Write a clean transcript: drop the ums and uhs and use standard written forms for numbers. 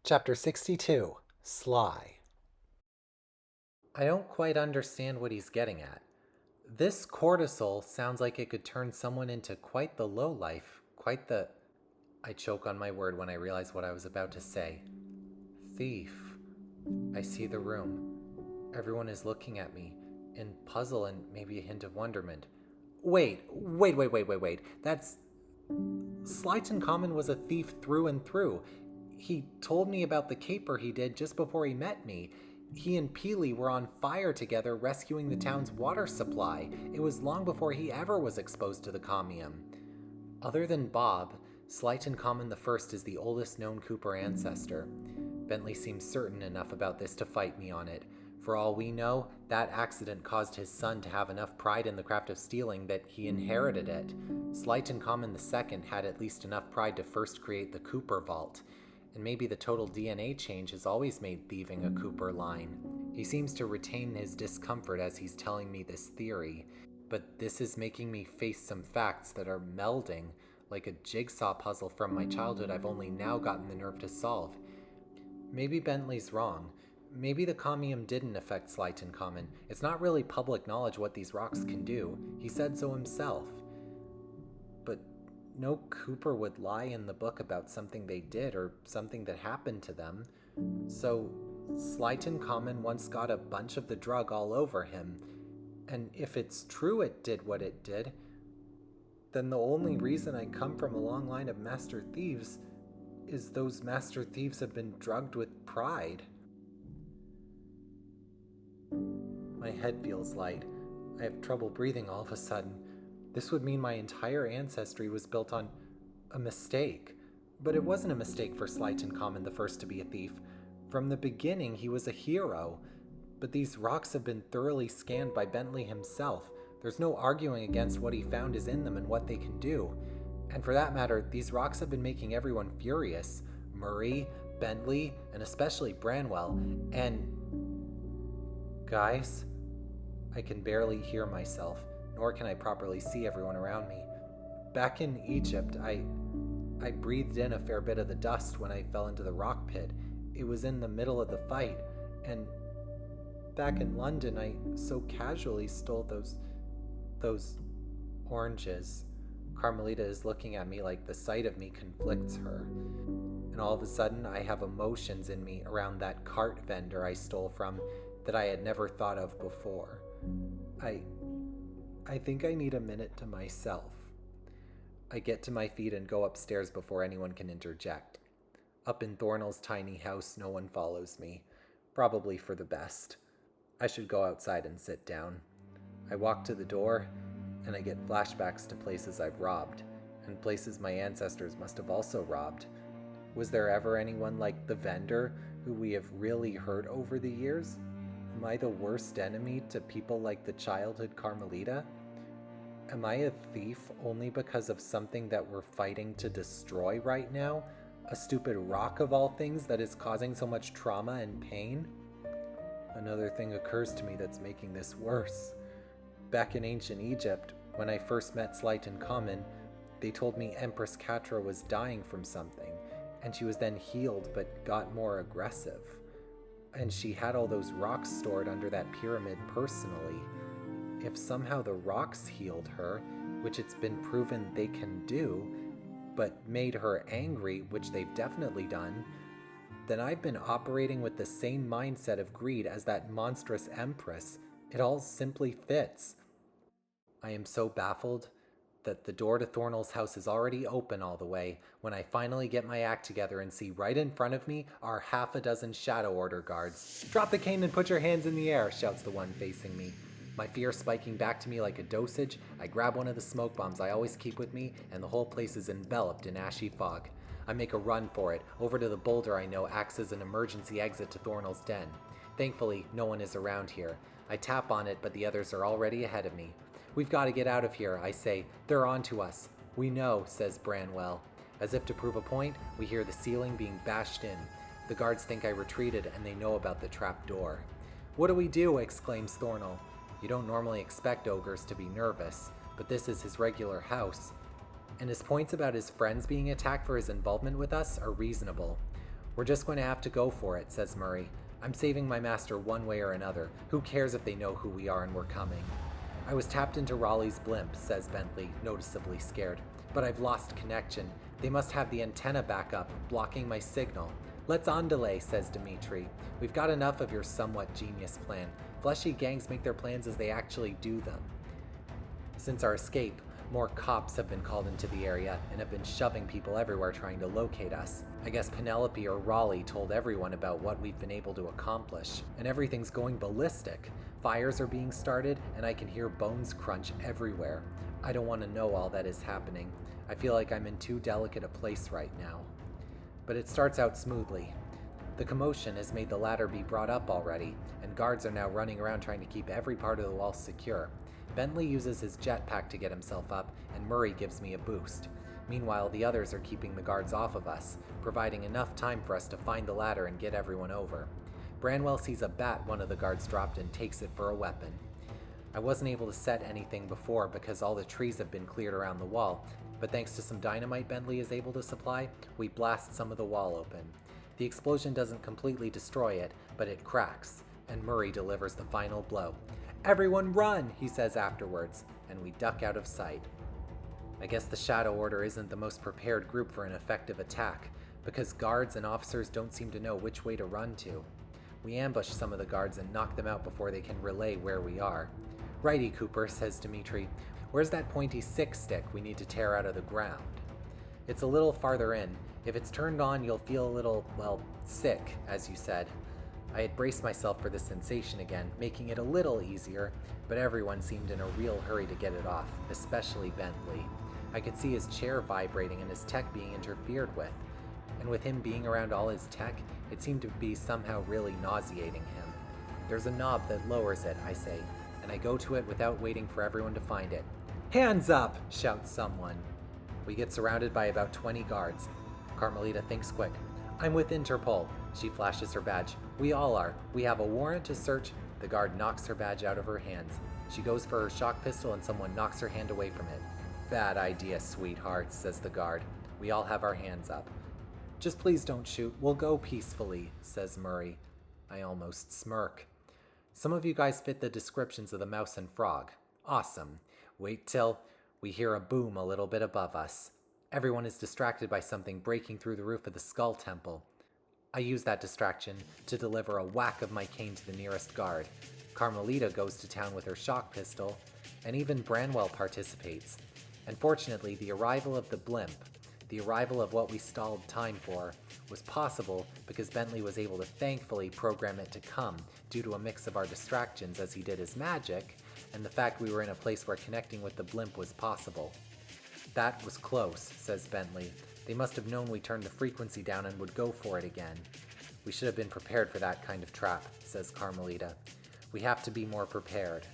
Chapter 62, Sly. I don't quite understand what he's getting at. This cortisol sounds like it could turn someone into quite the lowlife, quite the... I choke on my word when I realize what I was about to say. Thief. I see the room. Everyone is looking at me, in puzzle and maybe a hint of wonderment. Wait. That's... Slyton Common was a thief through and through. He told me about the caper he did just before he met me. He and Peely were on fire together rescuing the town's water supply. It was long before he ever was exposed to the commium. Other than Bob, Slyton Common the First is the oldest known Cooper ancestor. Bentley seems certain enough about this to fight me on it. For all we know, that accident caused his son to have enough pride in the craft of stealing that he inherited it. Slyton Common II had at least enough pride to first create the Cooper Vault. And maybe the total DNA change has always made thieving a Cooper line. He seems to retain his discomfort as he's telling me this theory, but this is making me face some facts that are melding, like a jigsaw puzzle from my childhood I've only now gotten the nerve to solve. Maybe Bentley's wrong. Maybe the commium didn't affect Slyton Common. It's not really public knowledge what these rocks can do. He said so himself. But no Cooper would lie in the book about something they did or something that happened to them. So Slyton Common once got a bunch of the drug all over him. And if it's true it did what it did, then the only reason I come from a long line of master thieves is those master thieves have been drugged with pride. My head feels light. I have trouble breathing all of a sudden. This would mean my entire ancestry was built on a mistake. But it wasn't a mistake for Slyton Common the First to be a thief. From the beginning, he was a hero. But these rocks have been thoroughly scanned by Bentley himself. There's no arguing against what he found is in them and what they can do. And for that matter, these rocks have been making everyone furious. Murray, Bentley, and especially Branwell. And... Guys, I can barely hear myself, nor can I properly see everyone around me. Back in Egypt, I breathed in a fair bit of the dust when I fell into the rock pit. It was in the middle of the fight, and back in London, I so casually stole those oranges. Carmelita is looking at me like the sight of me conflicts her. And all of a sudden, I have emotions in me around that cart vendor I stole from that I had never thought of before. I think I need a minute to myself. I get to my feet and go upstairs before anyone can interject. Up in Thornell's tiny house, no one follows me. Probably for the best. I should go outside and sit down. I walk to the door, and I get flashbacks to places I've robbed, and places my ancestors must have also robbed. Was there ever anyone like the vendor who we have really hurt over the years? Am I the worst enemy to people like the childhood Carmelita? Am I a thief only because of something that we're fighting to destroy right now? A stupid rock of all things that is causing so much trauma and pain? Another thing occurs to me that's making this worse. Back in ancient Egypt, when I first met Slyton Common, they told me Empress Catra was dying from something, and she was then healed but got more aggressive. And she had all those rocks stored under that pyramid personally. If somehow the rocks healed her, which it's been proven they can do, but made her angry, which they've definitely done, then I've been operating with the same mindset of greed as that monstrous empress. It all simply fits. I am so baffled that the door to Thornell's house is already open all the way when I finally get my act together and see right in front of me are half a dozen Shadow Order guards. "Drop the cane and put your hands in the air," shouts the one facing me. My fear spiking back to me like a dosage, I grab one of the smoke bombs I always keep with me, and the whole place is enveloped in ashy fog. I make a run for it, over to the boulder I know acts as an emergency exit to Thornell's den. Thankfully, no one is around here. I tap on it, but the others are already ahead of me. "We've got to get out of here," I say. "They're on to us." "We know," says Branwell. As if to prove a point, we hear the ceiling being bashed in. The guards think I retreated, and they know about the trap door. "What do we do?" exclaims Thornell. You don't normally expect ogres to be nervous, but this is his regular house. And his points about his friends being attacked for his involvement with us are reasonable. We're just going to have to go for it, says Murray. I'm saving my master one way or another. Who cares if they know who we are and we're coming? I was tapped into Raleigh's blimp, says Bentley, noticeably scared. But I've lost connection. They must have the antenna back up, blocking my signal. Let's on delay, says Dimitri. We've got enough of your somewhat genius plan. Fleshy gangs make their plans as they actually do them. Since our escape, more cops have been called into the area and have been shoving people everywhere trying to locate us. I guess Penelope or Raleigh told everyone about what we've been able to accomplish, and everything's going ballistic. Fires are being started, and I can hear bones crunch everywhere. I don't want to know all that is happening. I feel like I'm in too delicate a place right now. But it starts out smoothly. The commotion has made the ladder be brought up already, and guards are now running around trying to keep every part of the wall secure. Bentley uses his jetpack to get himself up, and Murray gives me a boost. Meanwhile, the others are keeping the guards off of us, providing enough time for us to find the ladder and get everyone over. Branwell sees a bat one of the guards dropped and takes it for a weapon. I wasn't able to set anything before because all the trees have been cleared around the wall, but thanks to some dynamite Bentley is able to supply, we blast some of the wall open. The explosion doesn't completely destroy it, but it cracks, and Murray delivers the final blow. "Everyone run," he says afterwards, and we duck out of sight. I guess the Shadow Order isn't the most prepared group for an effective attack, because guards and officers don't seem to know which way to run to. We ambush some of the guards and knock them out before they can relay where we are. "Righty, Cooper," says Dimitri. "Where's that pointy stick we need to tear out of the ground?" "It's a little farther in. If it's turned on, you'll feel a little, sick, as you said." I had braced myself for the sensation again, making it a little easier, but everyone seemed in a real hurry to get it off, especially Bentley. I could see his chair vibrating and his tech being interfered with. And with him being around all his tech, it seemed to be somehow really nauseating him. "There's a knob that lowers it," I say, and I go to it without waiting for everyone to find it. "Hands up!" shouts someone. We get surrounded by about 20 guards. Carmelita thinks quick. "I'm with Interpol." She flashes her badge. "We all are. We have a warrant to search." The guard knocks her badge out of her hands. She goes for her shock pistol and someone knocks her hand away from it. "Bad idea, sweetheart," says the guard. We all have our hands up. "Just please don't shoot. We'll go peacefully," says Murray. I almost smirk. "Some of you guys fit the descriptions of the mouse and frog. Awesome. Wait till..." We hear a boom a little bit above us. Everyone is distracted by something breaking through the roof of the Skull Temple. I use that distraction to deliver a whack of my cane to the nearest guard. Carmelita goes to town with her shock pistol, and even Branwell participates. And fortunately, the arrival of the blimp, the arrival of what we stalled time for, was possible because Bentley was able to thankfully program it to come due to a mix of our distractions as he did his magic, and the fact we were in a place where connecting with the blimp was possible. "That was close," says Bentley. "They must have known we turned the frequency down and would go for it again." "We should have been prepared for that kind of trap," says Carmelita. "We have to be more prepared."